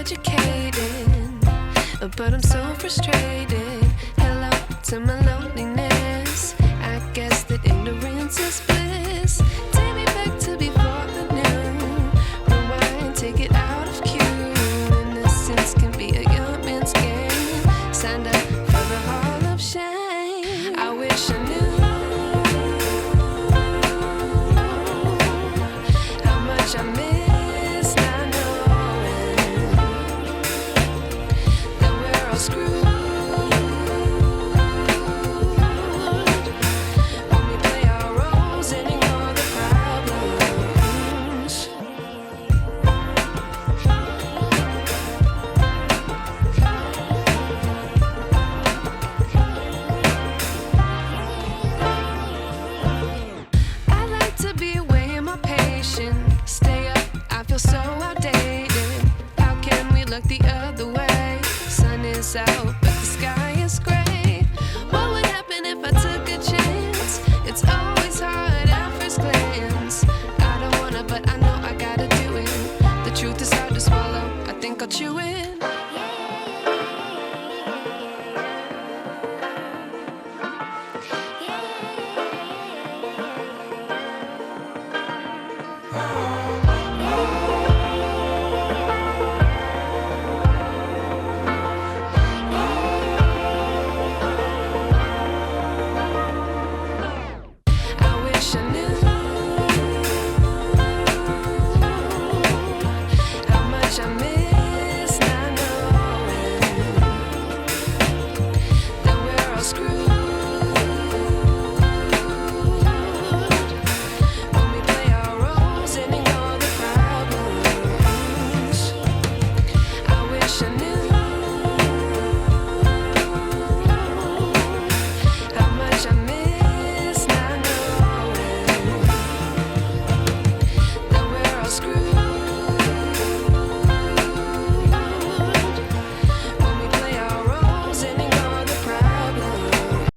educated, but I'm so frustrated. Hello to my loneliness. I guess that ignorance is bliss. Take me back to before the new. Rewind, take it out of cue. Innocence can be a young man's game. Signed up for the hall of shame. I wish I knew how much I miss not knowing that we're all screwed when we play our roles and ignore the problems. I like to be away in my patience. Stay up, I feel so outdated. How can we look the other way? Sun is out, but the sky is gray. What would happen if I took a chance? It's always hard at first glance. I don't wanna, but I know I gotta do it. The truth is hard to swallow, I think I'll chew it.